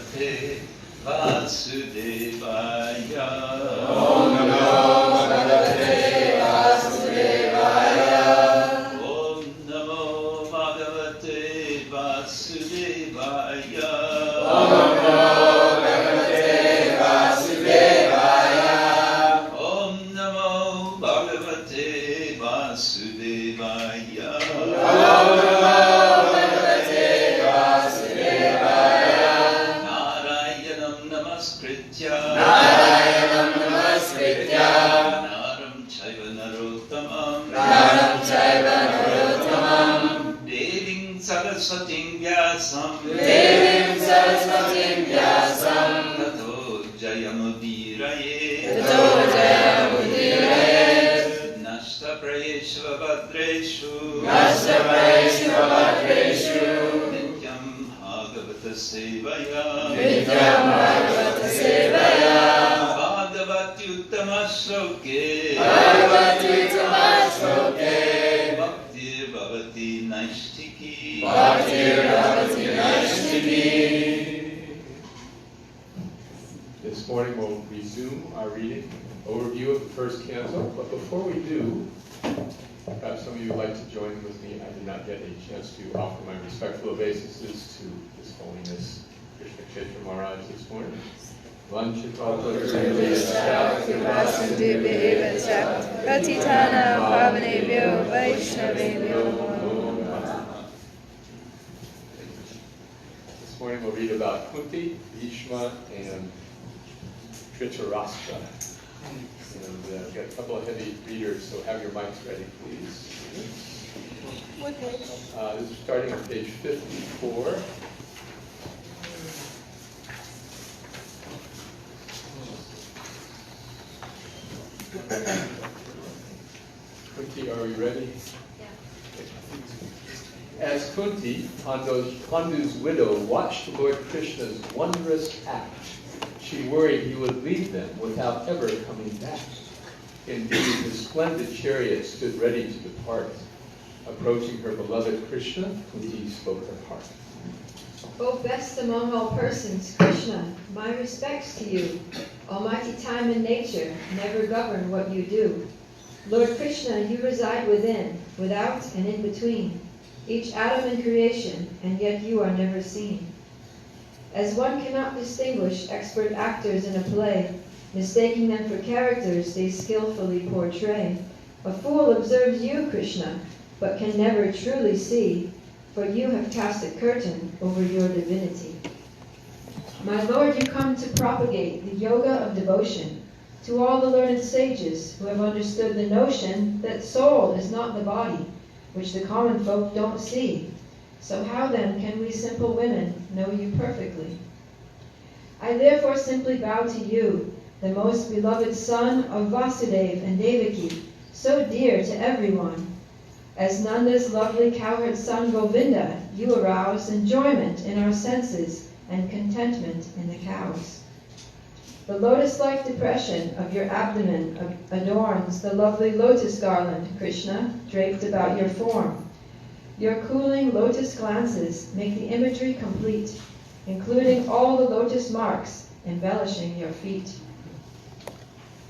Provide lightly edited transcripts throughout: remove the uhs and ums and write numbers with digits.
Bhagavate Vasudevaya. Om Namo Bhagavate Vasudevaya. Om Namo Bhagavate Vasudevaya. Om Namo Bhagavate Vasudevaya. Om Namo Bhagavate Vasudevaya. Om Namo Bhagavate Vasudevaya. Narayanam Namaskritya. Narayanam Namaskritya. Naram Chaiva Narottamam. Naram Chaiva Narottamam. Devim Saraswatim Vyasam. Devim Saraswatim Vyasam. Tato Jayamudiraye. Tato Jayamudiraye. Nashta Prayeshu Vadreshu. Nashta Prayeshu Vadreshu. Nityam Bhagavata Sevaya. Nityam Bhagavata Sevaya. Bhagavati Uttama Shloke. Bhagavati Uttama Shloke. Bhaktir Bhavati Naishtiki. Bhaktir Bhavati Naishtiki. This morning we'll resume our reading, overview of the first canto, but before we do, perhaps some of you would like to join with me. I did not get a chance to offer my respectful obeisances to His Holiness Krishna Kshetra Maharaj this morning. Patitana Pavanebhyo Vaishnavebhyo. This morning we'll read about Kunti, Bhisma, and Dhritarashtra. And we've got a couple of heavy readers, so have your mics ready, please. What page? This is starting on page 54. Kunti, are we ready? As Kunti, Pandu's widow, watched Lord Krishna's wondrous act, she worried he would leave them without ever coming back. Indeed, his splendid chariot stood ready to depart. Approaching her beloved Krishna, Kunti spoke her heart. O best among all persons, Krishna, my respects to you. Almighty time and nature never govern what you do. Lord Krishna, you reside within, without, and in between each atom in creation, and yet you are never seen. As one cannot distinguish expert actors in a play, mistaking them for characters they skillfully portray, a fool observes you, Krishna, but can never truly see, for you have cast a curtain over your divinity. My Lord, you come to propagate the yoga of devotion to all the learned sages who have understood the notion that soul is not the body, which the common folk don't see. So how then can we simple women know you perfectly? I therefore simply bow to you, the most beloved son of Vasudeva and Devaki, so dear to everyone. As Nanda's lovely cowherd son Govinda, you arouse enjoyment in our senses and contentment in the cows. The lotus-like depression of your abdomen adorns the lovely lotus garland, Krishna, draped about your form. Your cooling lotus glances make the imagery complete, including all the lotus marks embellishing your feet.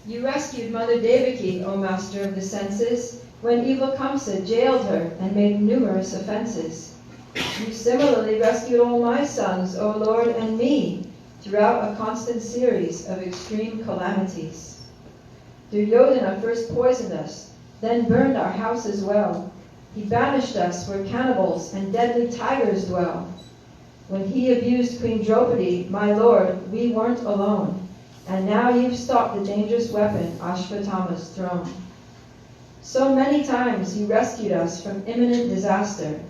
You rescued Mother Devaki, O Master of the senses, when evil Kamsa jailed her and made numerous offenses. You similarly rescued all my sons, O Lord, and me, throughout a constant series of extreme calamities. Duryodhana first poisoned us, then burned our house as well. He banished us where cannibals and deadly tigers dwell. When he abused Queen Draupadi, my lord, we weren't alone. And now you've stopped the dangerous weapon, Ashvatthama's throne. So many times you rescued us from imminent disaster.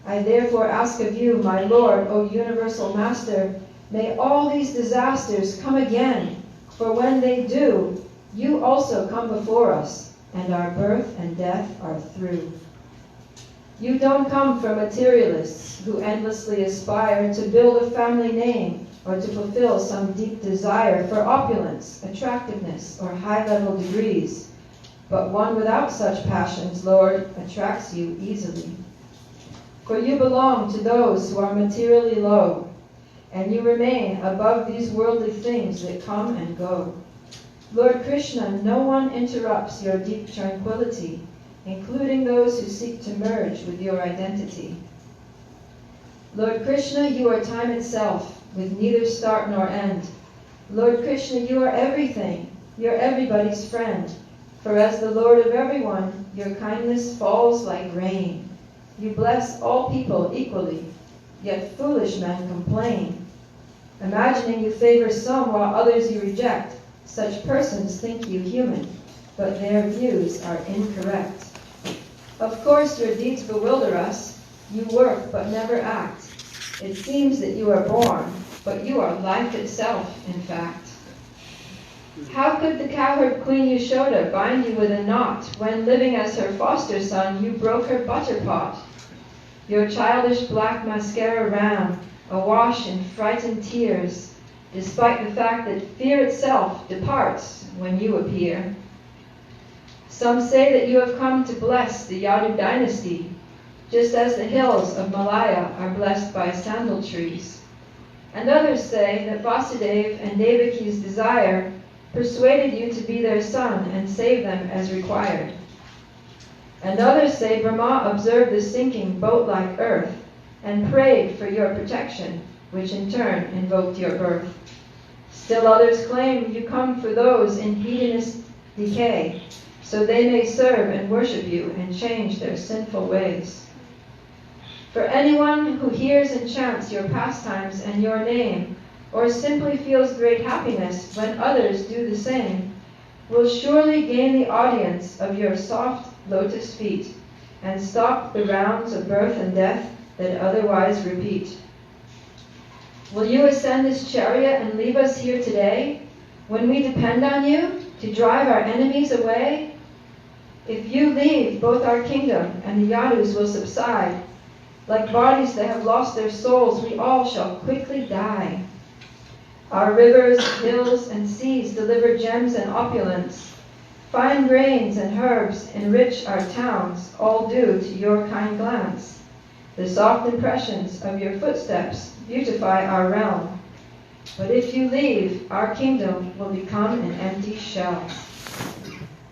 I therefore ask of you, my Lord, O universal master, may all these disasters come again, for when they do, you also come before us, and our birth and death are through. You don't come for materialists who endlessly aspire to build a family name or to fulfill some deep desire for opulence, attractiveness, or high-level degrees. But one without such passions, Lord, attracts you easily. For you belong to those who are materially low, and you remain above these worldly things that come and go. Lord Krishna, no one interrupts your deep tranquility, including those who seek to merge with your identity. Lord Krishna, you are time itself, with neither start nor end. Lord Krishna, you are everything. You're everybody's friend. For as the Lord of everyone, your kindness falls like rain. You bless all people equally, yet foolish men complain. Imagining you favor some while others you reject, such persons think you human, but their views are incorrect. Of course your deeds bewilder us. You work but never act. It seems that you are born, but you are life itself, in fact. How could the cowherd Queen Yashoda bind you with a knot when, living as her foster son, you broke her butter pot? Your childish black mascara ran, awash in frightened tears, despite the fact that fear itself departs when you appear. Some say that you have come to bless the Yadu dynasty, just as the hills of Malaya are blessed by sandal trees. And others say that Vasudeva and Devaki's desire persuaded you to be their son and save them as required. And others say Brahma observed the sinking boat-like earth and prayed for your protection, which in turn invoked your birth. Still others claim you come for those in hedonist decay, so they may serve and worship you and change their sinful ways. For anyone who hears and chants your pastimes and your name, or simply feels great happiness when others do the same, will surely gain the audience of your soft lotus feet and stop the rounds of birth and death that otherwise repeat. Will you ascend this chariot and leave us here today, when we depend on you to drive our enemies away? If you leave, both our kingdom and the Yadus will subside. Like bodies that have lost their souls, we all shall quickly die. Our rivers, hills, and seas deliver gems and opulence. Fine grains and herbs enrich our towns, all due to your kind glance. The soft impressions of your footsteps beautify our realm. But if you leave, our kingdom will become an empty shell.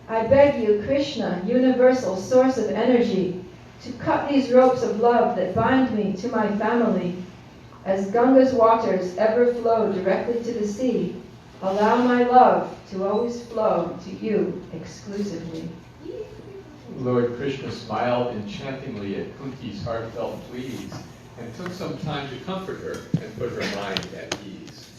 I beg you, Krishna, universal source of energy, to cut these ropes of love that bind me to my family. As Ganga's waters ever flow directly to the sea, allow my love to always flow to you exclusively. Lord Krishna smiled enchantingly at Kunti's heartfelt pleas and took some time to comfort her and put her mind at ease.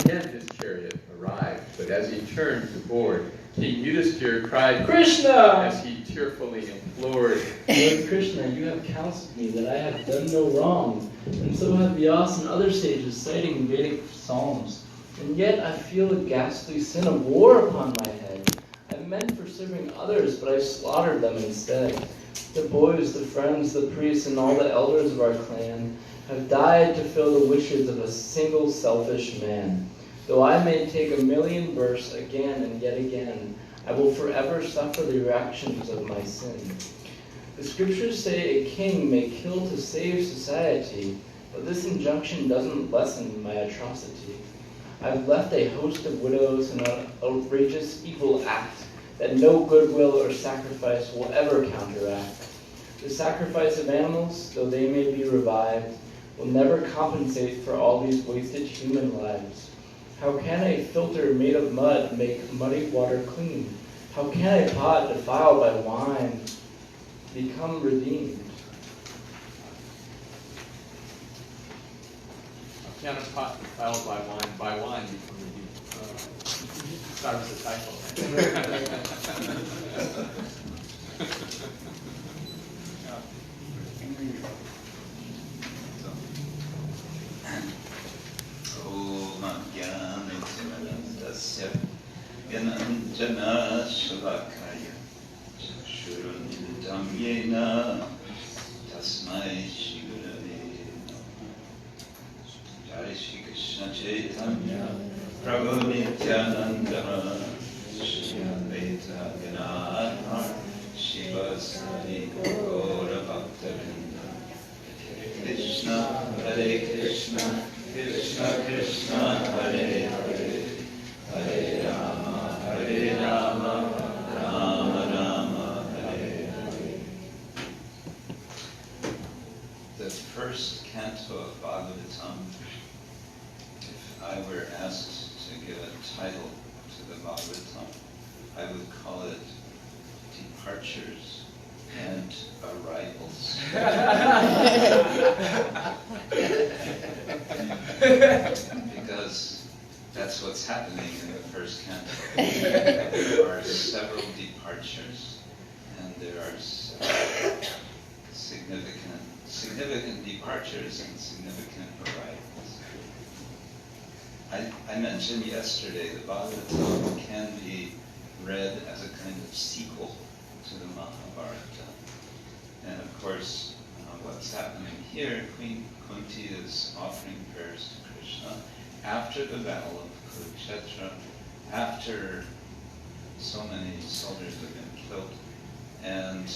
Again his chariot arrived, but as he turned to board, King Yudhishthira cried, Krishna! As he tearfully implored, Lord Krishna, you have counseled me that I have done no wrong, and so have Vyas and other sages citing Vedic psalms. And yet I feel the ghastly sin of war upon my head. I meant for serving others, but I slaughtered them instead. The boys, the friends, the priests, and all the elders of our clan have died to fill the wishes of a single selfish man. Though I may take 1,000,000 births again and yet again, I will forever suffer the reactions of my sin. The scriptures say a king may kill to save society, but this injunction doesn't lessen my atrocity. I've left a host of widows in an outrageous evil act that no goodwill or sacrifice will ever counteract. The sacrifice of animals, though they may be revived, will never compensate for all these wasted human lives. How can a filter made of mud make muddy water clean? How can a pot defiled by wine become redeemed? a can of pot defiled by wine become redeemed. That was a typo. Jana Shavakaya Shuruntam Yena Tasmai Shigurave Jai Shri Krishna Chaitanya Prabhu Nityananda Shri Advaita Ganadhar Shiva Sari Gaura Bhaktavinda Hare Krishna Krishna Krishna Hare Hare, Hare Rama Rama Rama Hare Hare. The first canto of Bhagavatam, if I were asked to give a title to the Bhagavatam, I would call it Departures and Arrivals. Because that's what's happening in the first canto. There are several departures and there are significant departures and significant arrivals. I mentioned yesterday the Bhagavatam can be read as a kind of sequel to the Mahabharata. And of course, what's happening here, Queen Kunti is offering prayers to Krishna after the battle of Kurukshetra, after so many soldiers have been killed, and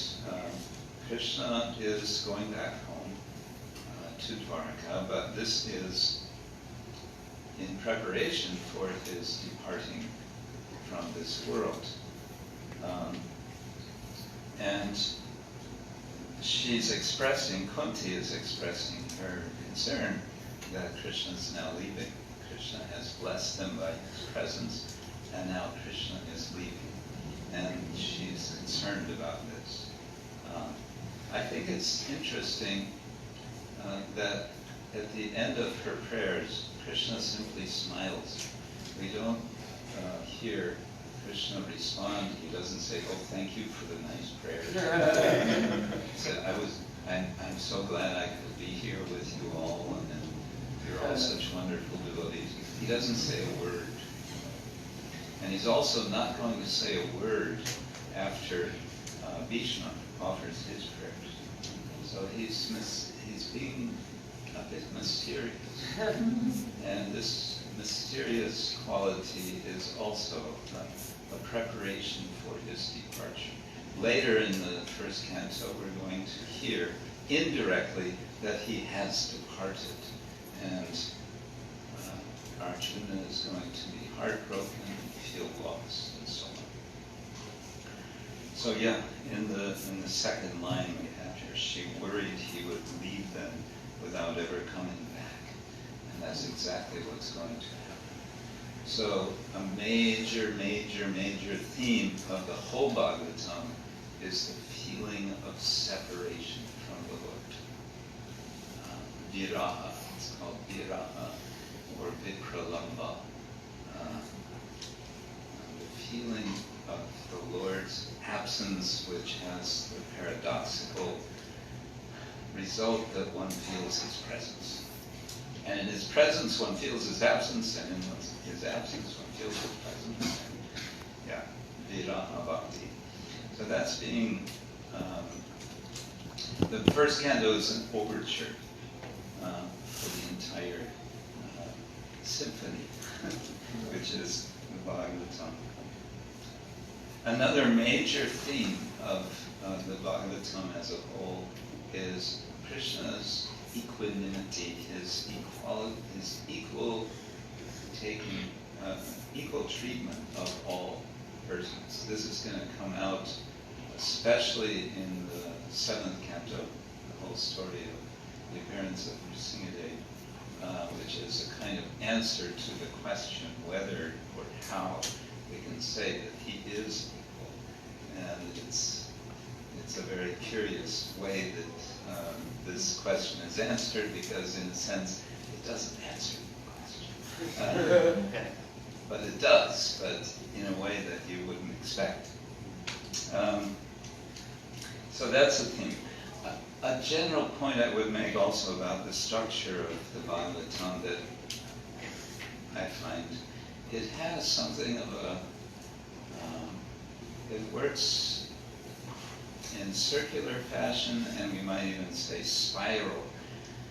Krishna is going back home to Dwarka, but this is in preparation for his departing from this world. And Kunti is expressing her concern that Krishna is now leaving. Krishna has blessed them by his presence, and now Krishna is leaving. And she's concerned about this. I think it's interesting that at the end of her prayers, Krishna simply smiles. We don't hear Krishna respond. He doesn't say, "Oh, thank you for the nice prayers." He said, I'm so glad I could be here with you all, and you're all such wonderful devotees. He doesn't say a word. And he's also not going to say a word after Bhisma offers his prayers. So he's being a bit mysterious. And this mysterious quality is also a preparation for his departure. Later in the first canto, we're going to hear indirectly that he has departed, and Arjuna is going to be heartbroken, feel lost, and so on. So yeah, in the second line we have here, she worried he would leave them without ever coming back, and that's exactly what's going to happen. So a major theme of the whole Bhagavatam is the feeling of separation from the Lord. Viraha, it's called Viraha, or Vipralamba. The feeling of the Lord's absence, which has the paradoxical result that one feels his presence. And in his presence, one feels his absence, and in his absence, one feels his presence. Yeah, Viraha Bhakti. So that's being, the first canto is an overture for the entire symphony, which is the Bhagavatam. Another major theme of the Bhagavatam as a whole is Krishna's equanimity, his equal treatment of all persons. This is going to come out especially in the 7th canto, the whole story of the appearance of Nrsimhadev, which is a kind of answer to the question whether or how we can say that he is equal. And it's a very curious way that this question is answered, because in a sense it doesn't answer the question. But it does, but in a way that you wouldn't expect. So that's the theme. A general point I would make also about the structure of the Bhagavatam that I find, it has something of it works in circular fashion, and we might even say spiral,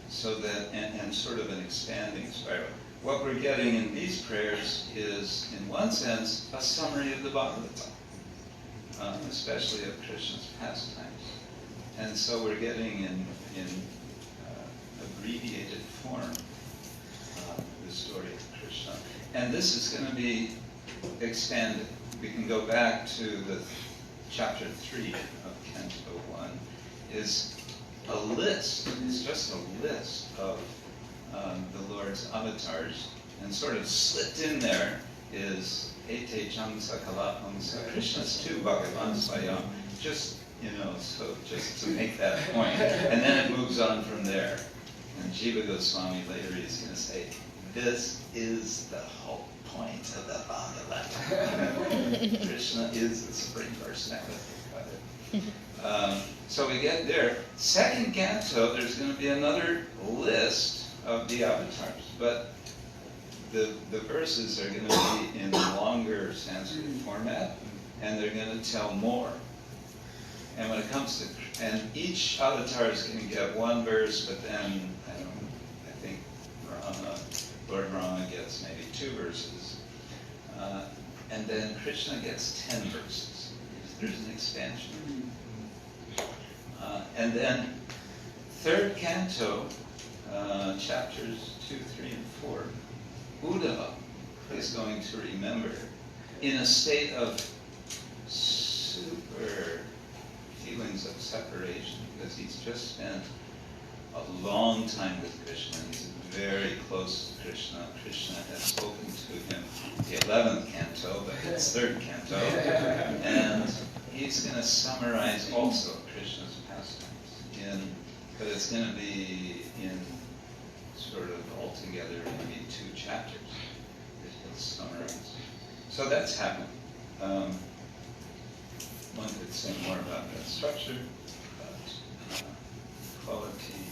so that, and sort of an expanding spiral. What we're getting in these prayers is, in one sense, a summary of the Bhagavatam, especially of Krishna's pastimes. And so we're getting in abbreviated form And this is going to be expanded. We can go back to the chapter 3 of Canto 1, is a list, it's just a list of the Lord's avatars, and sort of slipped in there is HH Krishna Krishna's 2 Bhagavan Swayam, just, so just to make that point. And then it moves on from there. And Jiva Goswami later is going to say, this is the whole point of the Bhagavad. Krishna is the Supreme Personality. So we get there. Second canto, there's going to be another list of the avatars, but the verses are going to be in longer Sanskrit format, and they're going to tell more. And when it comes to, and each avatar is going to get one verse, but then I think Lord Rama gets maybe 2 verses, and then Krishna gets 10 verses. There's an expansion. And then third canto, chapters 2, 3, and 4, Uddhava is going to remember in a state of super feelings of separation, because he's just spent a long time with Krishna. He's very close to Krishna. Krishna has spoken to him the 11th canto, but it's 3rd canto. And he's going to summarize also Krishna's pastimes, but it's going to be in sort of altogether maybe 2 chapters that he'll summarize. So that's happened. One could say more about that structure, but quality.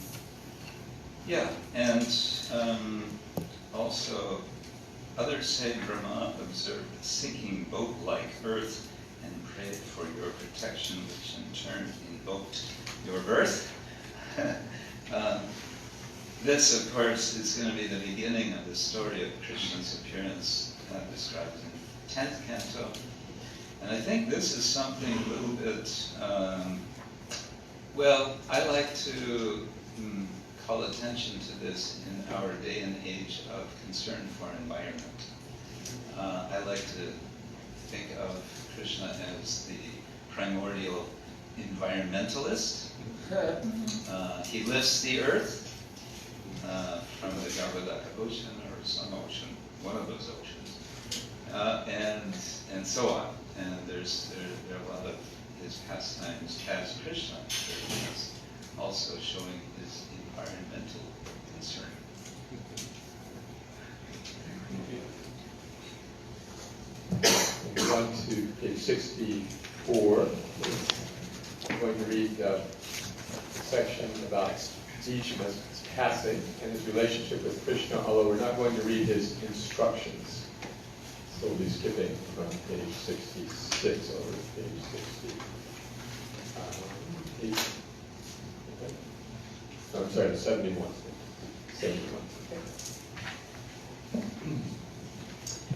Yeah, and also others say Brahma observed a sinking boat like earth and prayed for your protection, which in turn invoked your birth. This, of course, is going to be the beginning of the story of Krishna's appearance described in 10th canto. And I think this is something a little bit, well, I like to call attention to this in our day and age of concern for environment. I like to think of Krishna as the primordial environmentalist. He lifts the earth from the Garbhodaka Ocean or some ocean, one of those oceans, and so on. And there are a lot of his pastimes as Krishna, also showing his environmental concern. We're on to page 64. I'm going to read a section about Bhisma's passing and his relationship with Krishna, although we're not going to read his instructions. So we'll be skipping from page 66 over to page 71. 71.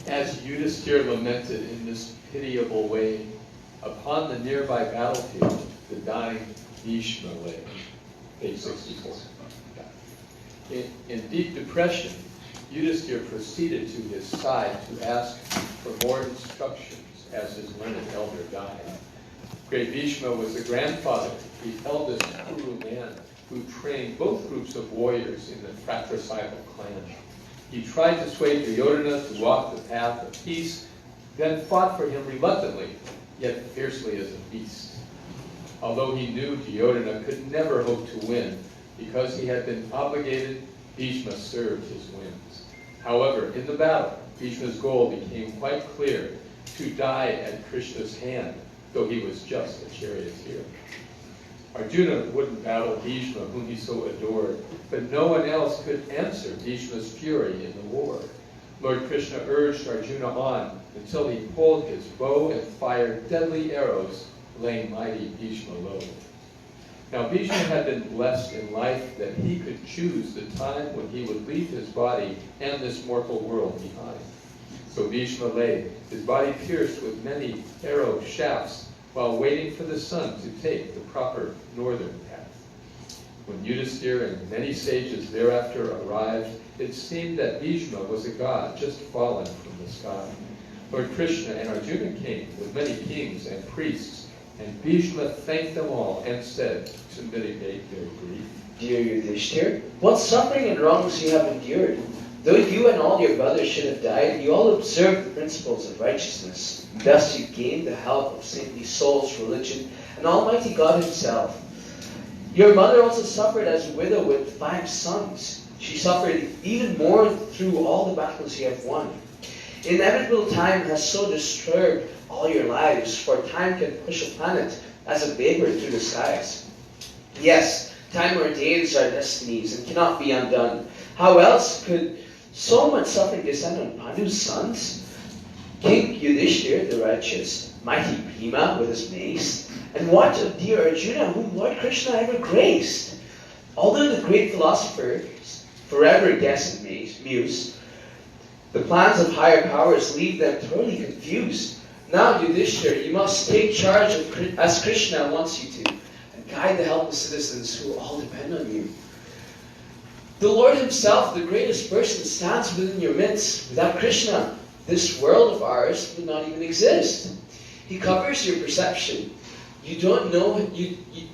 As Yudhisthira lamented in this pitiable way, upon the nearby battlefield, the dying Bhisma lay. Page 64. In deep depression, Yudhisthira proceeded to his side to ask for more instructions as his learned elder died. Great Bhisma was the grandfather, the eldest Kuru man, who trained both groups of warriors in the fratricidal clan. He tried to sway Duryodhana to walk the path of peace, then fought for him reluctantly, yet fiercely as a beast. Although he knew Duryodhana could never hope to win, because he had been obligated, Bhisma served his whims. However, in the battle, Bhisma's goal became quite clear: to die at Krishna's hand, though he was just a charioteer. Arjuna wouldn't battle Bhisma, whom he so adored, but no one else could answer Bhisma's fury in the war. Lord Krishna urged Arjuna on until he pulled his bow and fired deadly arrows, laying mighty Bhisma low. Now Bhisma had been blessed in life that he could choose the time when he would leave his body and this mortal world behind. So Bhisma lay, his body pierced with many arrow shafts, while waiting for the sun to take the proper northern path. When Yudhisthira and many sages thereafter arrived, it seemed that Bhisma was a god just fallen from the sky. Lord Krishna and Arjuna came with many kings and priests, and Bhisma thanked them all and said to mitigate their grief, Dear Yudhishthira, what suffering and wrongs you have endured. Though you and all your brothers should have died, you all observed the principles of righteousness. Thus you gained the help of saintly souls, religion, and Almighty God Himself. Your mother also suffered as a widow with 5 sons. She suffered even more through all the battles you have won. Inevitable time has so disturbed all your lives, for time can push a planet as a vapor through the skies. Yes, time ordains our destinies and cannot be undone. How else could so much suffering descend on Pandu's sons? King Yudhishthira the righteous, mighty Bhima with his mace, and what of dear Arjuna whom Lord Krishna ever graced? Although the great philosophers forever guess and muse, the plans of higher powers leave them thoroughly confused. Now, Yudhishthira, you must take charge as Krishna wants you to, and guide the helpless citizens who all depend on you. The Lord Himself, the greatest person, stands within your midst. Without Krishna, this world of ours would not even exist. He covers your perception. You don't know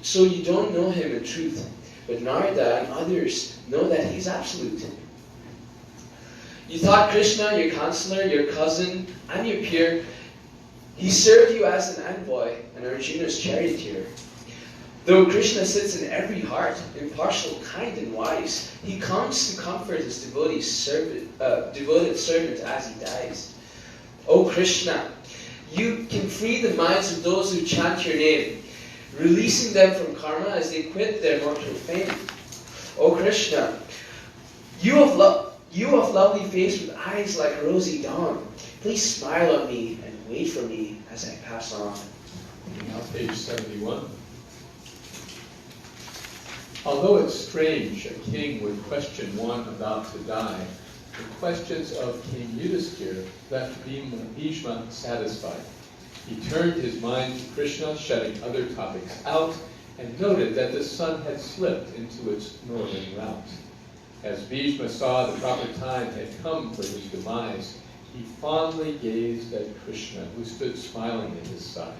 so you don't know Him in truth. But Narada and others know that He's absolute. You thought Krishna, your counselor, your cousin, and your peer. He served you as an envoy and Arjuna's charioteer. Though Krishna sits in every heart, impartial, kind, and wise, He comes to comfort His devoted servant as he dies. O Krishna, you can free the minds of those who chant your name, releasing them from karma as they quit their mortal fame. O Krishna, you of lovely face with eyes like rosy dawn, please smile on me and wait for me as I pass on. Now page 71. Although it's strange a king would question one about to die, the questions of King Yudhisthira left Bhisma satisfied. He turned his mind to Krishna, shutting other topics out, and noted that the sun had slipped into its northern route. As Bhisma saw the proper time had come for his demise, he fondly gazed at Krishna, who stood smiling at his side.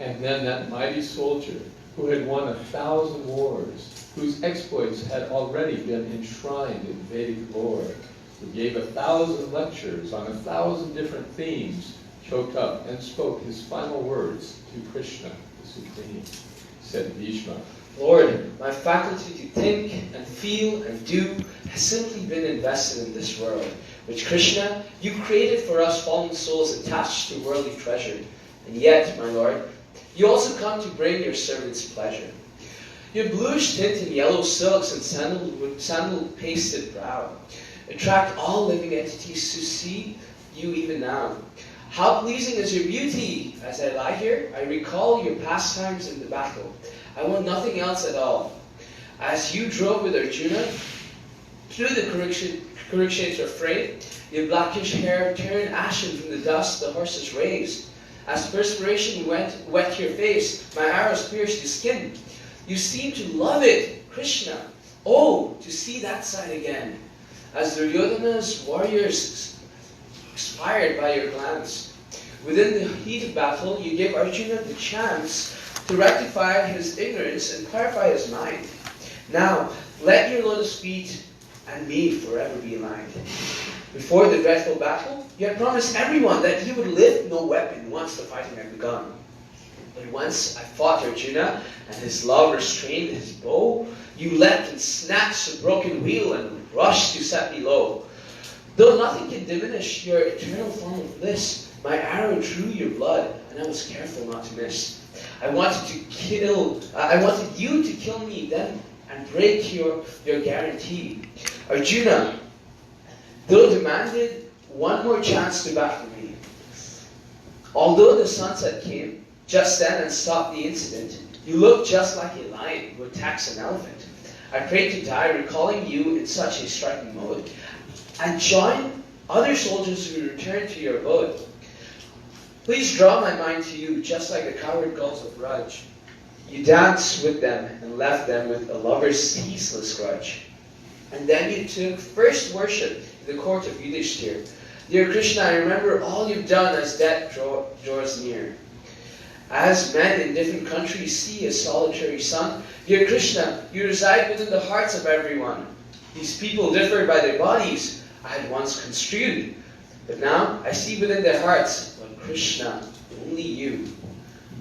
And then that mighty soldier, who had won 1,000 wars, whose exploits had already been enshrined in Vedic lore, who gave 1,000 lectures on 1,000 different themes, choked up and spoke his final words to Krishna, the Supreme. Said Bhisma, Lord, my faculty to think and feel and do has simply been invested in this world, which Krishna, you created for us fallen souls attached to worldly treasure. And yet, my Lord, you also come to bring your servants pleasure. Your bluish tint and yellow silks and sandal-pasted brow attract all living entities to see you even now. How pleasing is your beauty! As I lie here, I recall your pastimes in the battle. I want nothing else at all. As you drove with Arjuna through the Krsna-ksetra fray, your blackish hair turned ashen from the dust the horses raised. As perspiration wet your face, my arrows pierced your skin. You seemed to love it, Krishna. Oh, to see that side again. As Duryodhana's warriors expired by your glance. Within the heat of battle, you gave Arjuna the chance to rectify his ignorance and clarify his mind. Now, let your lotus feet and me forever be aligned. Before the dreadful battle, you had promised everyone that you would lift no weapon once the fighting had begun. But once I fought Arjuna, and his love restrained his bow, you leapt and snatched the broken wheel and rushed to set me low. Though nothing can diminish your eternal form of bliss, my arrow drew your blood, and I was careful not to miss. I wanted you to kill me then and break your guarantee. Arjuna, though demanded one more chance to battle me. Although the sunset came just then and stopped the incident, you looked just like a lion who attacks an elephant. I prayed to die, recalling you in such a striking mode, and join other soldiers who returned to your abode. Please draw my mind to you, just like the coward gulls of Raj. You danced with them and left them with a lover's ceaseless grudge. And then you took first worship in the court of Yudhishthira. Dear Krishna, I remember all you've done as death draws near. As men in different countries see a solitary sun, dear Krishna, you reside within the hearts of everyone. These people differ by their bodies, I had once construed, but now I see within their hearts, but Krishna, only you.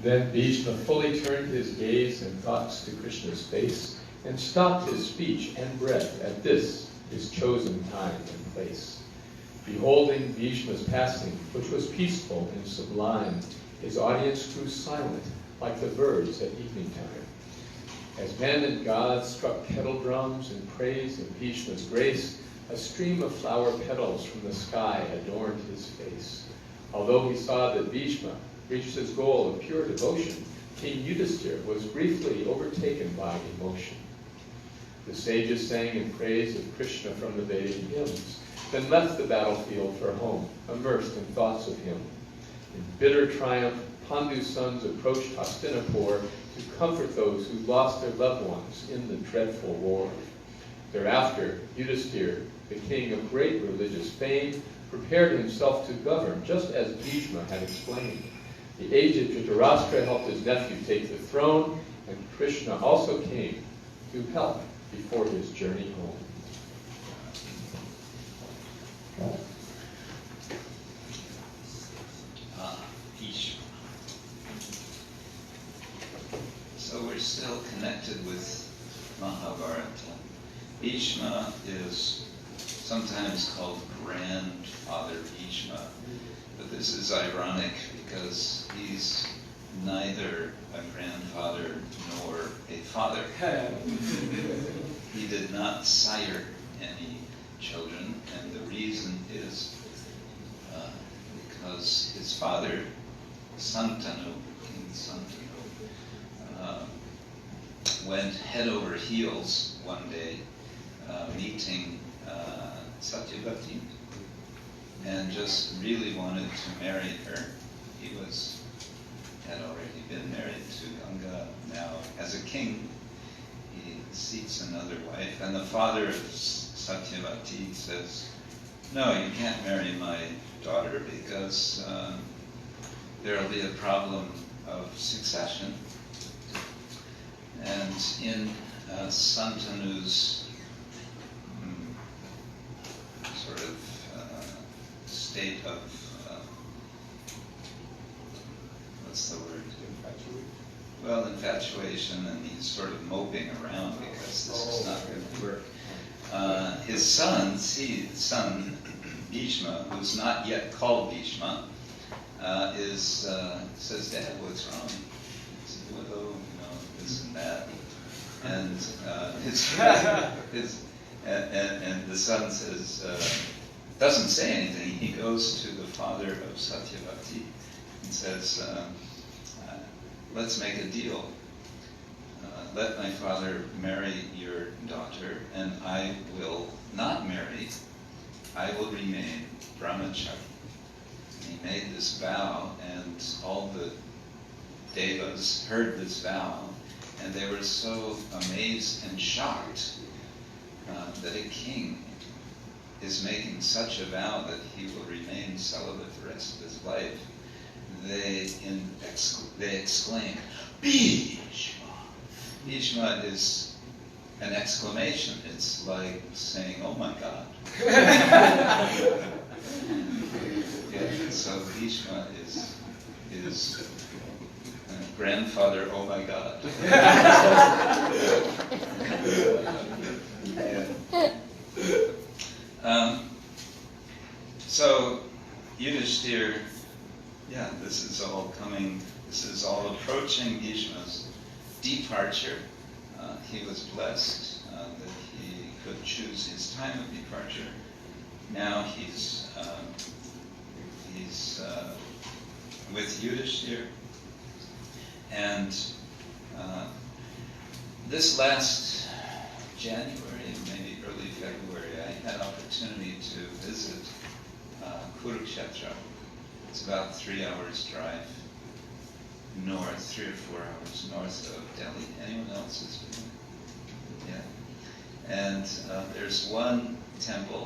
Then Bhisma fully turned his gaze and thoughts to Krishna's face, and stopped his speech and breath at this, his chosen time and place. Beholding Bhishma's passing, which was peaceful and sublime, his audience grew silent, like the birds at evening time. As men and gods struck kettle drums in praise of Bhishma's grace, a stream of flower petals from the sky adorned his face. Although he saw that Bhishma reached his goal of pure devotion, King Yudhishthira was briefly overtaken by emotion. The sages sang in praise of Krishna from the Vedic hymns, then left the battlefield for home, immersed in thoughts of him. In bitter triumph, Pandu's sons approached Hastinapur to comfort those who lost their loved ones in the dreadful war. Thereafter, Yudhishthira, the king of great religious fame, prepared himself to govern, just as Bhishma had explained. The aged Dhritarashtra helped his nephew take the throne, and Krishna also came to help before his journey home. Bhishma. So we're still connected with Mahabharata. Bhishma is sometimes called grandfather Bhishma, but this is ironic because he's neither a grandfather nor a father. He did not sire any children, and the reason is because his father, Santanu, King Santanu, went head over heels one day meeting Satyavati and just really wanted to marry her. He had already been married to Ganga. Now, as a king, he seeks another wife, and the father of Satyavati says, "No, you can't marry my daughter because there will be a problem of succession." And in Santanu's sort of state of, what's the word? Well, infatuation, and he's sort of moping around because this is not going to work. His son Bhishma, who's not yet called Bhishma, says, "Dad, what's wrong?" He says, "Well, this and that." And and the son says, doesn't say anything. He goes to the father of Satyavati and says, "Let's make a deal. Let my father marry your daughter, and I will not marry. I will remain brahmachari." He made this vow, and all the devas heard this vow, and they were so amazed and shocked that a king is making such a vow that he will remain celibate the rest of his life. They exclaim, "Bhishma!" Bhishma is an exclamation. It's like saying, "Oh my God." Yeah, so Bhishma is grandfather, oh my God. So Yudhishthira, this is all approaching Bhishma's departure. He was blessed that he could choose his time of departure. Now he's with Yudhishthira. And this last January, maybe early February, I had opportunity to visit Kurukshetra. It's about 3 hours drive north, 3 or 4 hours north of Delhi. Anyone else has been there? Yeah. And there's one temple.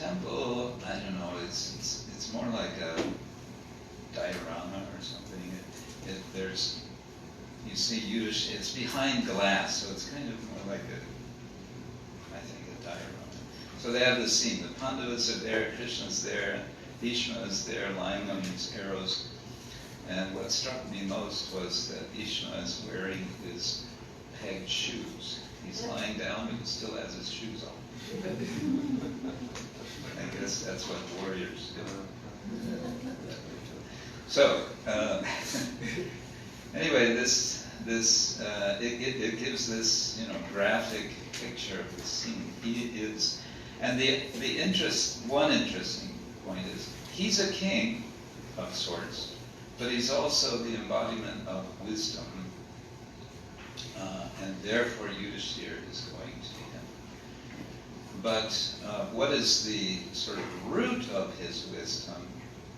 I don't know, it's more like a diorama or something. You see Yudhishthira, it's behind glass, so it's kind of more like a diorama. So they have this scene, the Pandavas are there, Krishna's there, Bhisma is there lying on his arrows. And what struck me most was that Bhisma is wearing his pegged shoes. He's lying down, but he still has his shoes on. I guess that's what warriors do. So, anyway, it gives this graphic picture of the scene. He is, and one interesting point is he's a king of sorts, but he's also the embodiment of wisdom, and therefore Yudhishthira is going to him. But what is the sort of root of his wisdom?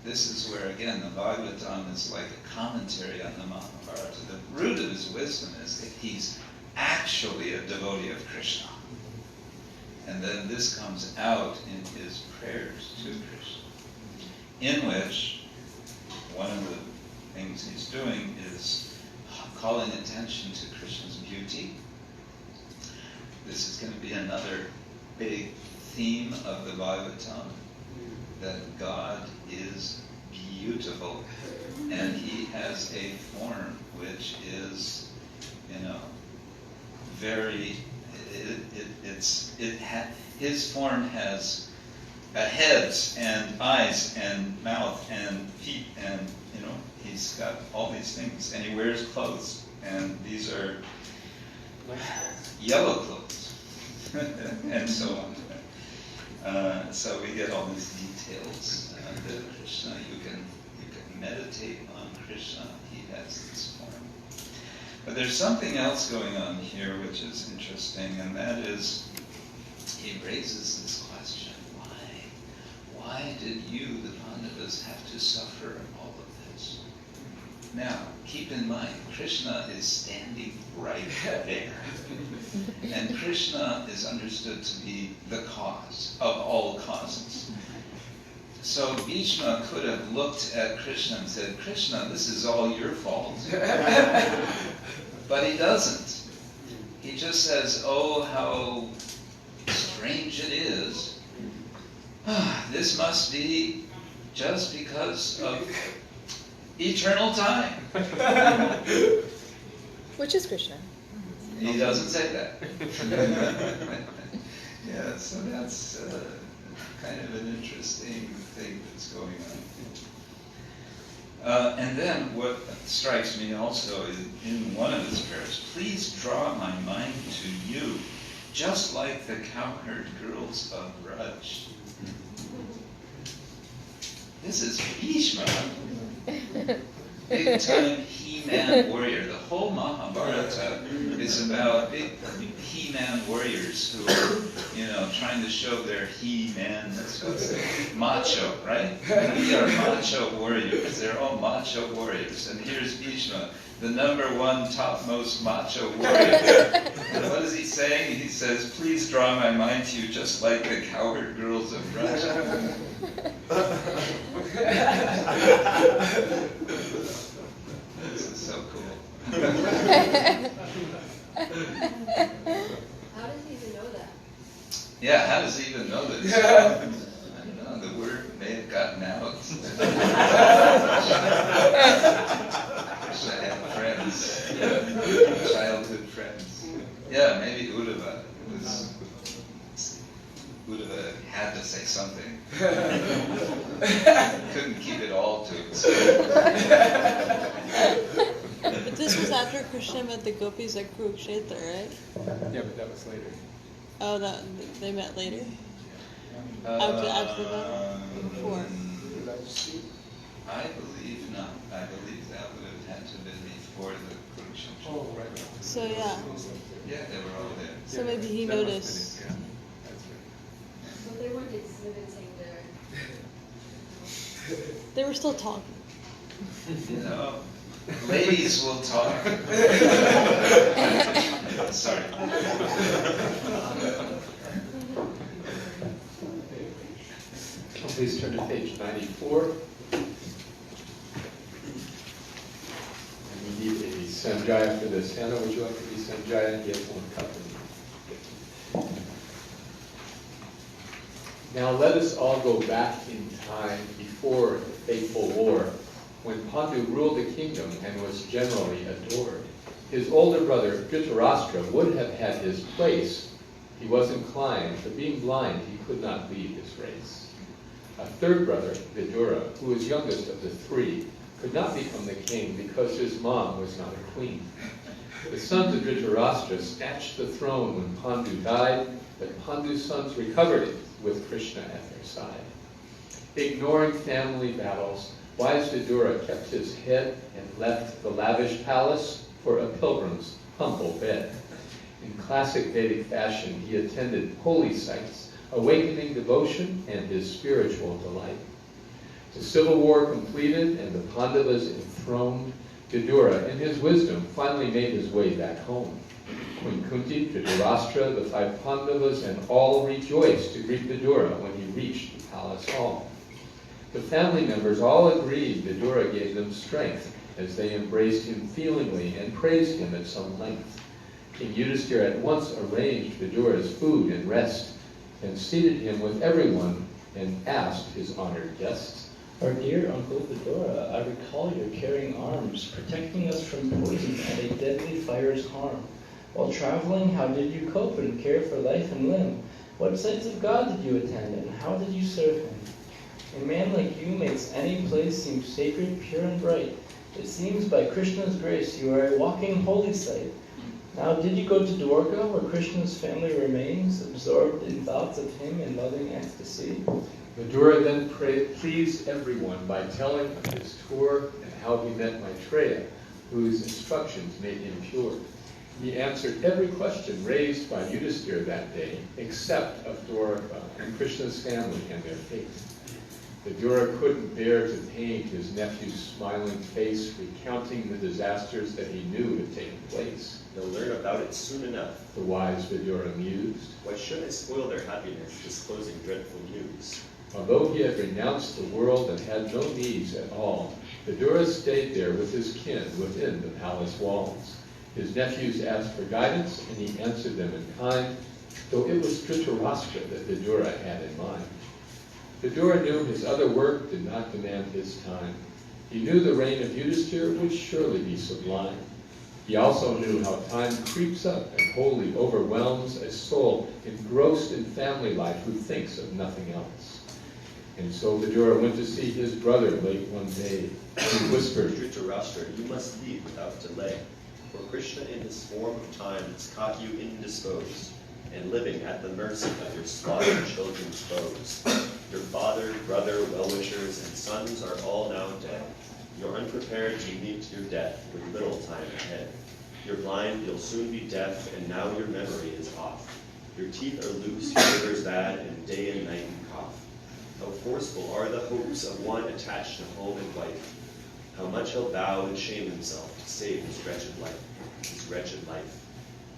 This is where, again, the Bhagavatam is like a commentary on the Mahabharata. The root of his wisdom is that he's actually a devotee of Krishna. And then this comes out in his prayers to Krishna, in which one of the things he's doing is calling attention to Krishna's beauty. This is going to be another big theme of the Bhagavatam, that God is beautiful, and he has a form which is, very, his form has heads and eyes and mouth and feet, and he's got all these things, and he wears clothes, and these are yellow clothes, and so on. So we get all these details. That Krishna, you can meditate on Krishna. He has this form. But there's something else going on here which is interesting, and that is he raises this question: why did you, the Pandavas, have to suffer all of this? Now, keep in mind, Krishna is standing right there. And Krishna is understood to be the cause of all causes. So Bhisma could have looked at Krishna and said, Krishna, this is all your fault. But he doesn't. He just says, oh, how strange it is. This must be just because of eternal time. Which is Krishna. He doesn't say that. Yeah, so that's kind of an interesting thing that's going on. And then what strikes me also is in one of his prayers, please draw my mind to you, just like the cowherd girls of Braj. This is Bhisma, big time He-Man warrior. The whole Mahabharata is about big He-Man warriors who are, trying to show their He-Man, macho, right? We are macho warriors. They're all macho warriors. And here's Bhisma, the #1 topmost macho warrior. And what is he saying? He says, please draw my mind to you just like the cowherd girls of Raja. This is so cool. How does he even know that? Yeah, how does he even know this? I don't know, the word may have gotten out. I have friends, childhood friends. Yeah, maybe Uddhava. Uddhava had to say something. Couldn't keep it all to himself. But this was after Krishna met the gopis at Kurukshetra, right? Yeah, but that was later. Oh, they met later? After the battle? Before? I believe not. I believe that would have had to have been before the Kurukshetra. Oh, right. So yeah. Yeah, they were all there. So maybe he That must noticed. have been, yeah, that's right. But they weren't exhibiting their... They were still talking. You know, ladies will talk. Sorry. Please turn to page 94. And we need a Sanjaya for this. Hannah, would you like to be Sanjaya? Yes, one cup. Now let us all go back in time before the fateful war, when Pandu ruled the kingdom and was generally adored. His older brother, Dhritarashtra, would have had his place. He was inclined, but being blind, he could not lead his race. A third brother, Vidura, who was youngest of the three, could not become the king because his mom was not a queen. The sons of Dhritarashtra snatched the throne when Pandu died, but Pandu's sons recovered it with Krishna at their side. Ignoring family battles, wise Vidura kept his head and left the lavish palace for a pilgrim's humble bed. In classic Vedic fashion, he attended holy sites, awakening devotion and his spiritual delight. The civil war completed and the Pandavas enthroned, Vidura, in his wisdom, finally made his way back home. Queen Kunti, Dhritarashtra, the 5 Pandavas, and all rejoiced to greet Vidura when he reached the palace hall. The family members all agreed Vidura gave them strength as they embraced him feelingly and praised him at some length. King Yudhisthira at once arranged Vidura's food and rest, and seated him with everyone and asked his honored guests, Our dear Uncle Vidura, I recall your caring arms, protecting us from poison and a deadly fire's harm. While traveling, how did you cope and care for life and limb? What sights of God did you attend, and how did you serve him? A man like you makes any place seem sacred, pure, and bright. It seems by Krishna's grace you are a walking holy site. Now, did you go to Dwarka, where Krishna's family remains, absorbed in thoughts of him in loving ecstasy? Vidura then pleased everyone by telling of his tour and how he met Maitreya, whose instructions made him pure. He answered every question raised by Yudhisthira that day, except of Dwarka and Krishna's family and their fate. Vidura couldn't bear to paint his nephew's smiling face, recounting the disasters that he knew had taken place. They'll learn about it soon enough. The wise Vidura mused. Why should I spoil their happiness, disclosing dreadful news? Although he had renounced the world and had no needs at all, Vidura stayed there with his kin within the palace walls. His nephews asked for guidance, and he answered them in kind, though it was Dhritarashtra that Vidura had in mind. Vidura knew his other work did not demand his time. He knew the reign of Yudhisthira would surely be sublime. He also knew how time creeps up and wholly overwhelms a soul engrossed in family life who thinks of nothing else. And so Vidura went to see his brother late one day. He whispered, Dhritarashtra, you must leave without delay, for Krishna in his form of time has caught you indisposed, and living at the mercy of your slaughtered children's foes. Your father, brother, well-wishers, and sons are all now dead. You're unprepared to meet your death with little time ahead. You're blind, you'll soon be deaf, and now your memory is off. Your teeth are loose, your liver's bad, and day and night you cough. How forceful are the hopes of one attached to home and wife. How much he'll bow and shame himself to save his wretched life.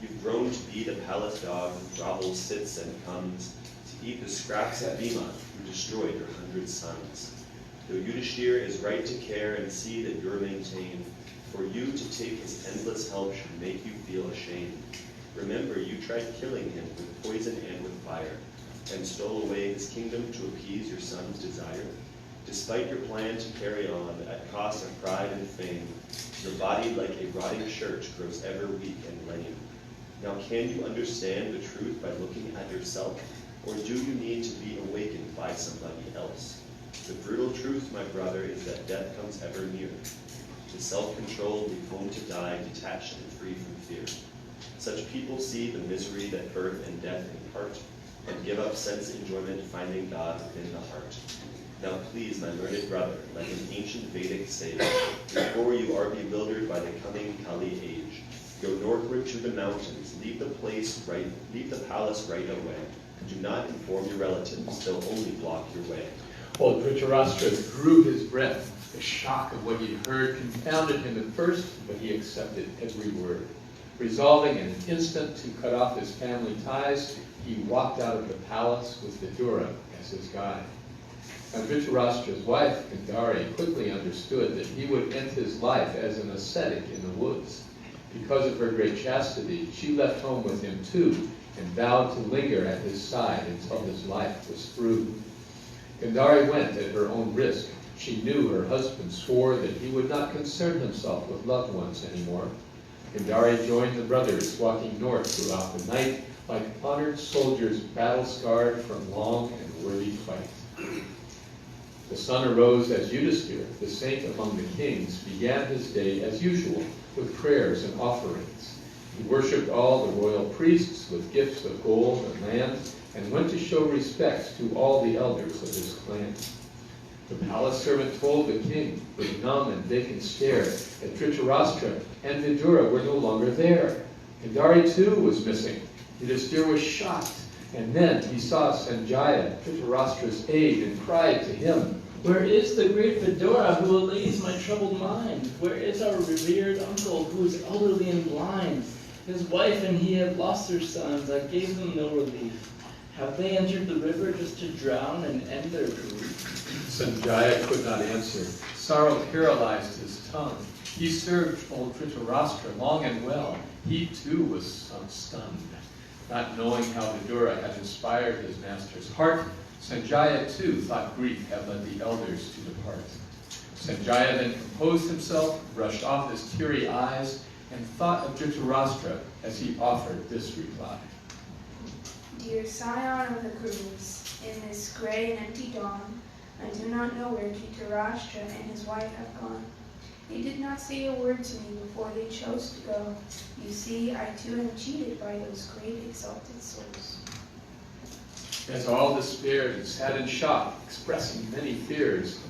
You've grown to be the palace dog who grovels, sits, and comes to eat the scraps of Bhisma, who destroyed your 100 sons. Though Yudhisthira is right to care and see that you're maintained, for you to take his endless help should make you feel ashamed. Remember, you tried killing him with poison and with fire, and stole away his kingdom to appease your son's desire. Despite your plan to carry on at cost of pride and fame, your body, like a rotting church, grows ever weak and lame. Now, can you understand the truth by looking at yourself, or do you need to be awakened by somebody else? The brutal truth, my brother, is that death comes ever near. The self-controlled leave home to die, detached and free from fear. Such people see the misery that birth and death impart, and give up sense enjoyment finding God within the heart. Now please, my learned brother, like an ancient Vedic sage, before you are bewildered by the coming Kali age, go northward to the mountains, leave the palace right away. Do not inform your relatives, they'll only block your way. While Dhritarashtra drew his breath, The shock of what he'd heard confounded him at first, but he accepted every word. Resolving in an instant to cut off his family ties, he walked out of the palace with Vidura as his guide. Now Dhritarashtra's wife, Gandhari, quickly understood that he would end his life as an ascetic in the woods. Because of her great chastity, she left home with him too, and vowed to linger at his side until his life was through. Gandhari went at her own risk. She knew her husband swore that he would not concern himself with loved ones anymore. Gandhari joined the brothers, walking north throughout the night, like honored soldiers battle-scarred from long and worthy fight. The sun arose as Yudhisthira, the saint among the kings, began his day as usual, with prayers and offerings. He worshipped all the royal priests with gifts of gold and land, and went to show respect to all the elders of his clan. The palace servant told the king, with numb and vacant stare, that Dhritarashtra and Vidura were no longer there. Gandhari too was missing. Yudhisthira was shocked, and then he saw Sanjaya, Dhritarashtra's aide, and cried to him, Where is the great Vidura who allays my troubled mind? Where is our revered uncle who is elderly and blind? His wife and he have lost their sons. I gave them no relief. Have they entered the river just to drown and end their grief? Sanjaya could not answer. Sorrow paralyzed his tongue. He served old Dhritarashtra long and well. He too was stunned. Not knowing how Vidura had inspired his master's heart, Sanjaya too thought grief had led the elders to depart. Sanjaya then composed himself, brushed off his teary eyes, and thought of Dhritarashtra as he offered this reply. Dear scion of the Kurus, in this gray and empty dawn, I do not know where Dhritarashtra and his wife have gone. They did not say a word to me before they chose to go. You see, I too am cheated by those great exalted souls. As all despaired and sat in shock, expressing many fears,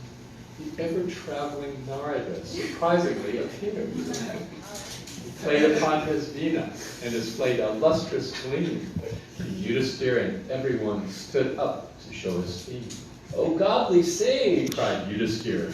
the ever-traveling Narada surprisingly appeared. He played upon his veena and displayed a lustrous gleam. Yudhisthira and everyone stood up to show esteem. O godly sage, Cried Yudhisthira.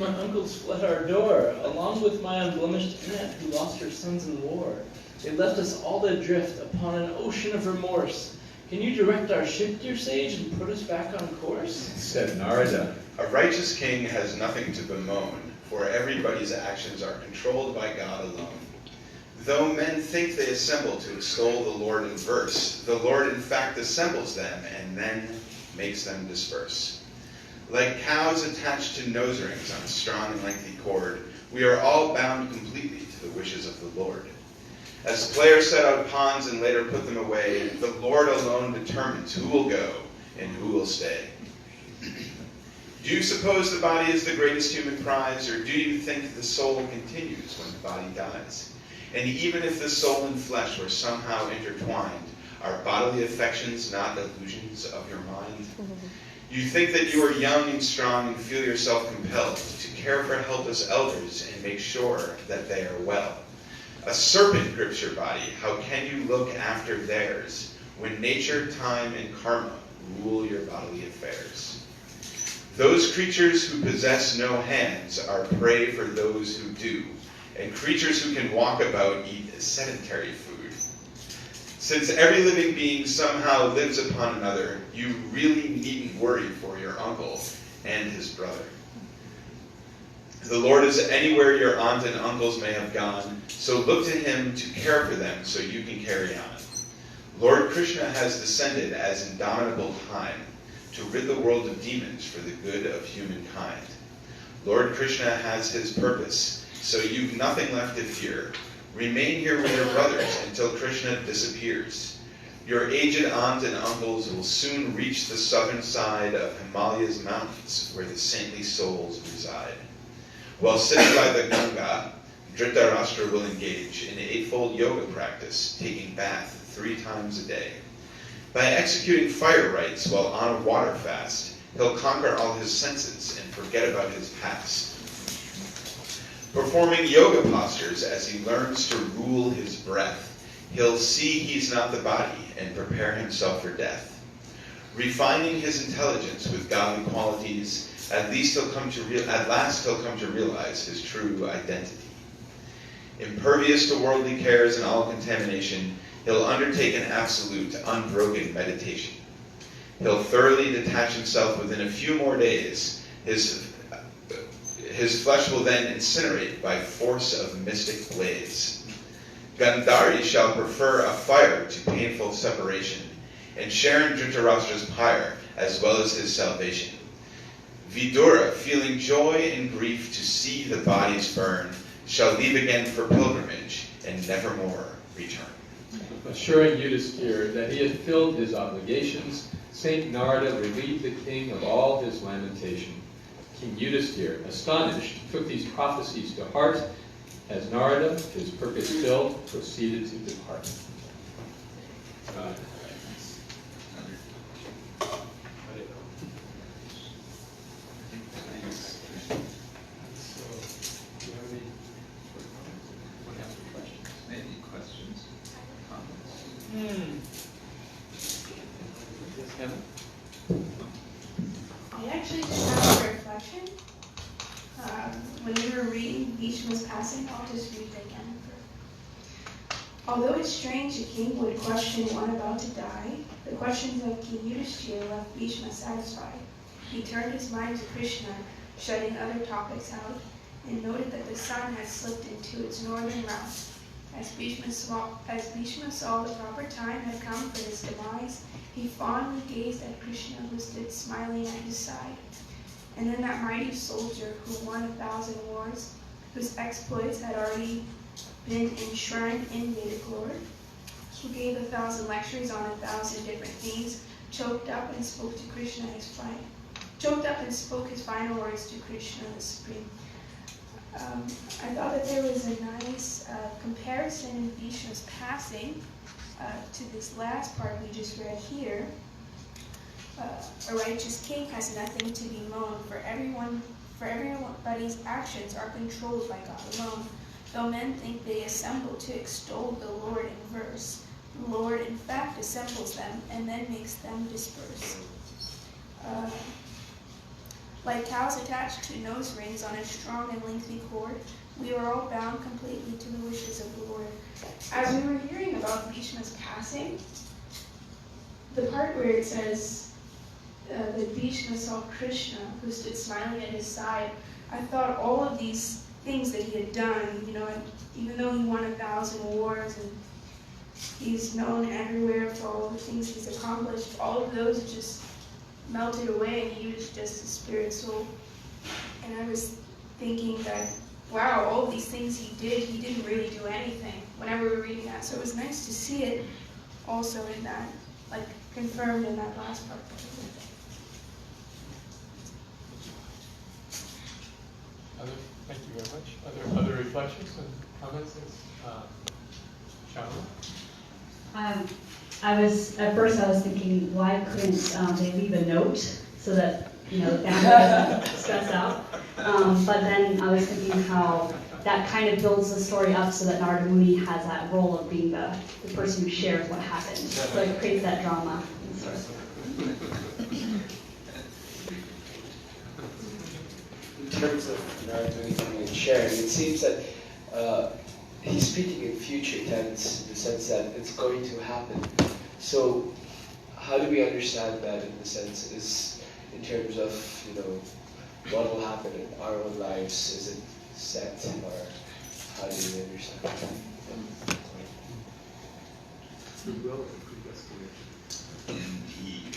my uncles fled our door, along with my unblemished aunt who lost her sons in war. They left us all adrift upon an ocean of remorse. Can you direct our ship, dear sage, and put us back on course? Said Narada. A righteous king has nothing to bemoan, for everybody's actions are controlled by God alone. Though men think they assemble to extol the Lord in verse, the Lord in fact assembles them and then makes them disperse. Like cows attached to nose rings on a strong and lengthy cord, we are all bound completely to the wishes of the Lord. As players set out pawns and later put them away, the Lord alone determines who will go and who will stay. Do you suppose the body is the greatest human prize, or do you think the soul continues when the body dies? And even if the soul and flesh were somehow intertwined, are bodily affections not illusions of your mind? You think that you are young and strong and feel yourself compelled to care for helpless elders and make sure that they are well. A serpent grips your body. How can you look after theirs when nature, time, and karma rule your bodily affairs? Those creatures who possess no hands are prey for those who do, and creatures who can walk about eat sedentary food. Since every living being somehow lives upon another, you really needn't worry for your uncle and his brother. The Lord is anywhere your aunt and uncles may have gone, so look to him to care for them so you can carry on. Lord Krishna has descended as indomitable time to rid the world of demons for the good of humankind. Lord Krishna has his purpose, so you've nothing left to fear. Remain here with your brothers until Krishna disappears. Your aged aunt and uncles will soon reach the southern side of Himalaya's mountains where the saintly souls reside. While sitting by the Ganga, Dhritarashtra will engage in eightfold yoga practice, taking bath 3 times a day. By executing fire rites while on a water fast, he'll conquer all his senses and forget about his past. Performing yoga postures as he learns to rule his breath, he'll see he's not the body and prepare himself for death. Refining his intelligence with godly qualities, at last he'll come to realize his true identity. Impervious to worldly cares and all contamination, he'll undertake an absolute, unbroken meditation. He'll thoroughly detach himself within a few more days. His flesh will then incinerate by force of mystic blaze. Gandhari shall prefer a fire to painful separation, and share in Dhritarashtra's pyre as well as his salvation. Vidura, feeling joy and grief to see the bodies burn, shall leave again for pilgrimage and nevermore return. Assuring Yudhisthira that he had filled his obligations, Saint Narada relieved the king of all his lamentation. King Yudhisthira, astonished, took these prophecies to heart. As Narada, his purpose filled, proceeded to depart. Maybe questions, comments? Yes, Hannah? I actually just have a reflection. When we were reading Bhisma's passing, I'll just read it again. Although it's strange a king would question one about to die, the questions of King Yudhisthira left Bhisma satisfied. He turned his mind to Krishna, shutting other topics out, and noted that the sun had slipped into its northern route. As Bhisma saw the proper time had come for his demise, he fondly gazed at Krishna, who stood smiling at his side. And then that mighty soldier who won 1,000 wars, whose exploits had already been enshrined in Vedic lore, who gave 1,000 lectures on 1,000 different themes, choked up and spoke his final words to Krishna the Supreme. I thought that there was a nice comparison in Bhisma's passing to this last part we just read here. A righteous king has nothing to bemoan, for everybody's actions are controlled by God alone. Though men think they assemble to extol the Lord in verse, the Lord in fact assembles them and then makes them disperse. Like cows attached to nose rings on a strong and lengthy cord, we are all bound completely to the wishes of the Lord. As we were hearing about Bhisma's passing, the part where it says that Bhisma saw Krishna, who stood smiling at his side, I thought all of these things that he had done, even though he won 1,000 wars and he's known everywhere for all the things he's accomplished, all of those just melted away, and he was just a spirit soul. And I was thinking that, wow, all of these things he didn't really do anything whenever we were reading that. So it was nice to see it also in that, like confirmed in that last part. Thank you very much. Other reflections and comments? Shalom? At first I was thinking, why couldn't they leave a note so that the family doesn't stress out? But then I was thinking how that kind of builds the story up so that Narada Muni has that role of being the person who shares what happened. So it creates that drama. In terms of Narada Muni coming and sharing, it seems that he's speaking in future tense in the sense that it's going to happen. So how do we understand that in the sense is in terms of what will happen in our own lives? Is it set, or how do we understand that? Indeed.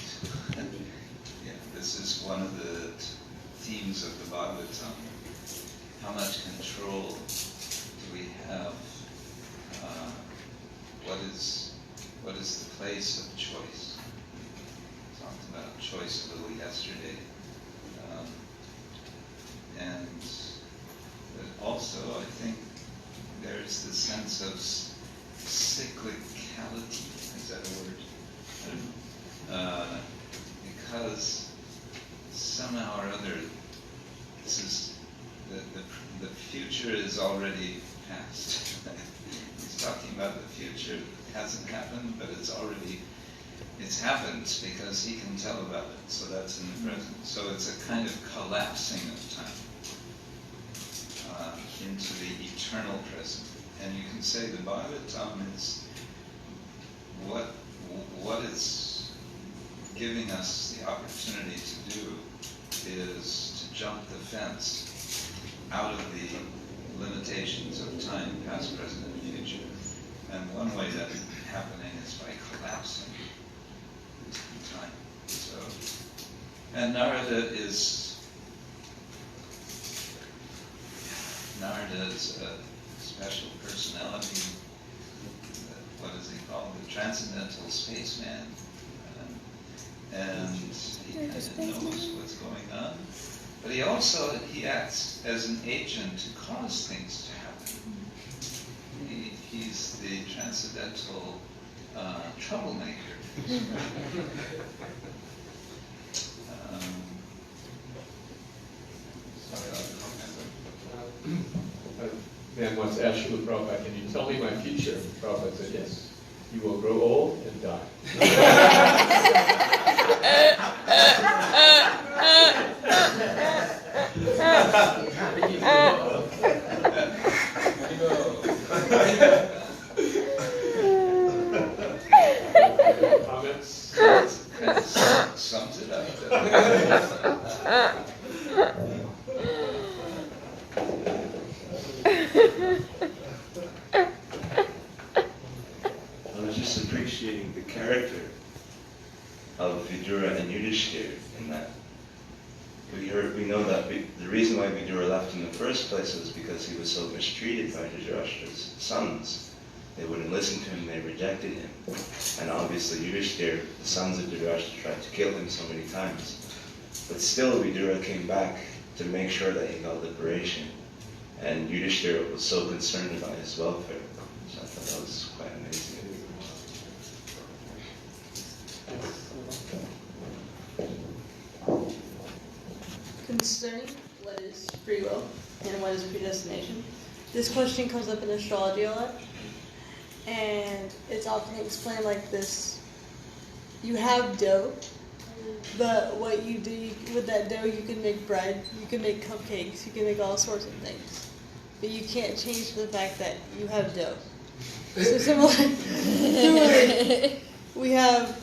Yeah, this is one of the themes of the Bhagavatam. How much control do we have? What is the place of choice? We talked about choice a little yesterday. And also, I think there's the sense of cyclicality. Is that a word? Because somehow or other, this is the future is already past. He's talking about the future. It hasn't happened, but it's it's happened because he can tell about it, so that's in the present. So it's a kind of collapsing of time into the eternal present. And you can say the Bhagavatam is what it's giving us the opportunity to do is to jump the fence out of the limitations of time, past, present, and future. And one way that's happening is by collapsing time. So, and Narada is a special personality. What is he called? The transcendental spaceman. And he kind of knows what's going on. But he acts as an agent to cause things to happen. He's the transcendental troublemaker. A man once asked Srila Prabhupada, can you tell me my future? Prabhupada said, yes. You will grow old and die. Comments? That sums it up. I was just appreciating the character of Vidura and Yudhishthira in that. We know that the reason why Vidura left in the first place was because he was so mistreated by Dhritarashtra's sons. They wouldn't listen to him, they rejected him. And obviously Yudhishthira, the sons of Dhritarashtra, tried to kill him so many times. But still Vidura came back to make sure that he got liberation. And Yudhishthira was so concerned about his welfare. So I thought that was quite amazing. Concerning what is free will and what is predestination, this question comes up in astrology a lot, and it's often explained like this: you have dough, but what you do with that dough, you can make bread, you can make cupcakes, you can make all sorts of things, but you can't change the fact that you have dough. So similarly, we have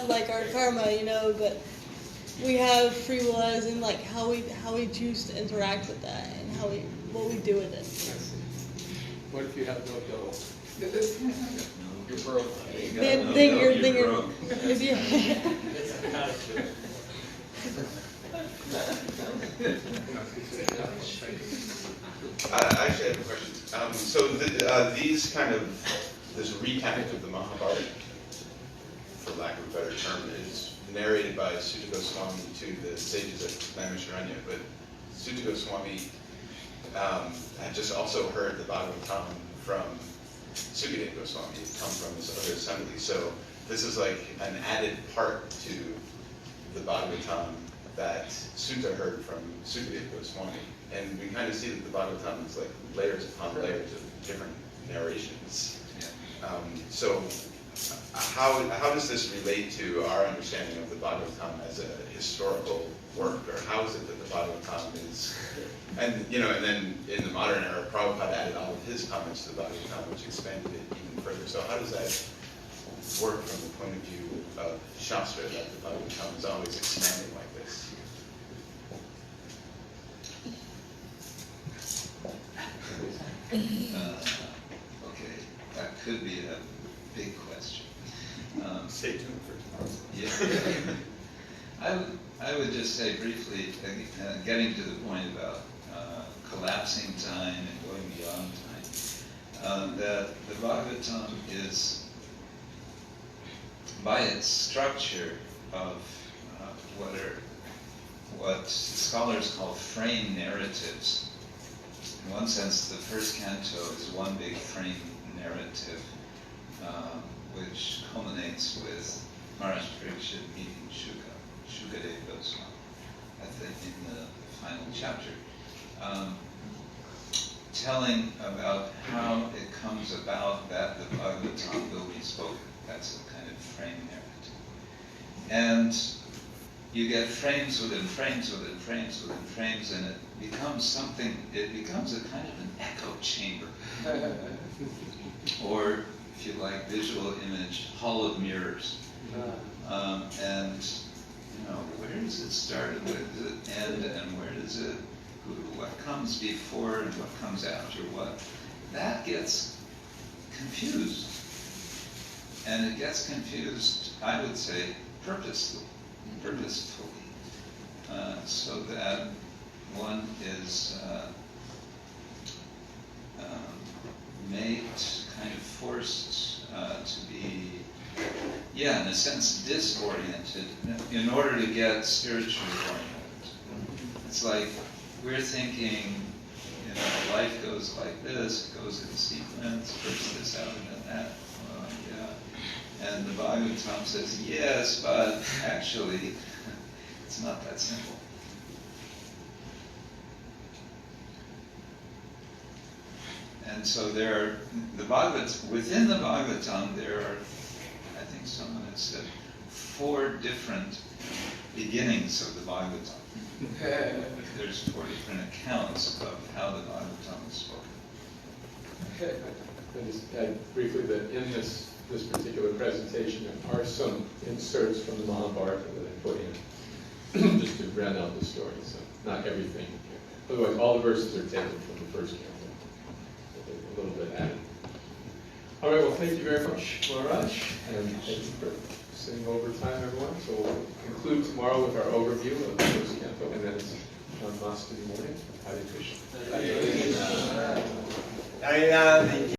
like our karma, but we have free will as in like how we choose to interact with that and what we do with it. What if you have no dough? You're broke. You're broke. If you I actually have a question. So this recount of the Mahabharata, for lack of a better term, is narrated by Sutta Goswami to the sages of Naimisharanya, but Sutta Goswami had just also heard the Bhagavatam from Sukadeva Goswami. It come from his other assembly. So this is like an added part to the Bhagavatam that Sutta heard from Sukadeva Goswami. And we kind of see that the Bhagavatam is like layers upon layers of different narrations. So how does this relate to our understanding of the Bhagavatam as a historical work, or how is it that the Bhagavatam is, and then in the modern era, Prabhupada added all of his comments to the Bhagavatam, which expanded it even further. So how does that work from the point of view of Shastra, that the Bhagavatam is always expanding like this? Okay, that could be a big question. Stay tuned for tomorrow. Yeah. I would just say briefly, getting to the point about collapsing time and going beyond time, that the Bhagavatam is, by its structure of what scholars call frame narratives. In one sense, the first canto is one big frame narrative, which culminates with Maharaj Parikshit meeting Shukadeva Goswami in the final chapter, telling about how it comes about that the Bhagavatam will be spoken. That's a kind of frame narrative. And you get frames within frames within frames within frames, and it becomes something, it becomes a kind of an echo chamber. Or, if you like, visual image, hall of mirrors. And, you know, where does it start and where does it end, and where does it, what comes before and what comes after what? That gets confused. And it gets confused, I would say, purposefully, so that one is made, kind of forced to be, yeah, in a sense, disoriented in order to get spiritually oriented. It's like we're thinking, you know, life goes like this, it goes in sequence, first this out and then that. And the Bhagavatam says, yes, but actually, it's not that simple. And so there are, within the Bhagavatam, there are, I think someone has said, 4 different beginnings of the Bhagavatam. There's 4 different accounts of how the Bhagavatam is spoken. I just add briefly that in this particular presentation, there are some inserts from the Mahabharata that I put in, just to round out the story, so not everything. Otherwise, all the verses are taken from the first canto, a little bit added. All right, well, thank you very much, Maharaj, and thank you for sitting over time, everyone. So we'll conclude tomorrow with our overview of the first canto, and then it's on Namaste in the morning. Hare Krishna. Hare Krishna.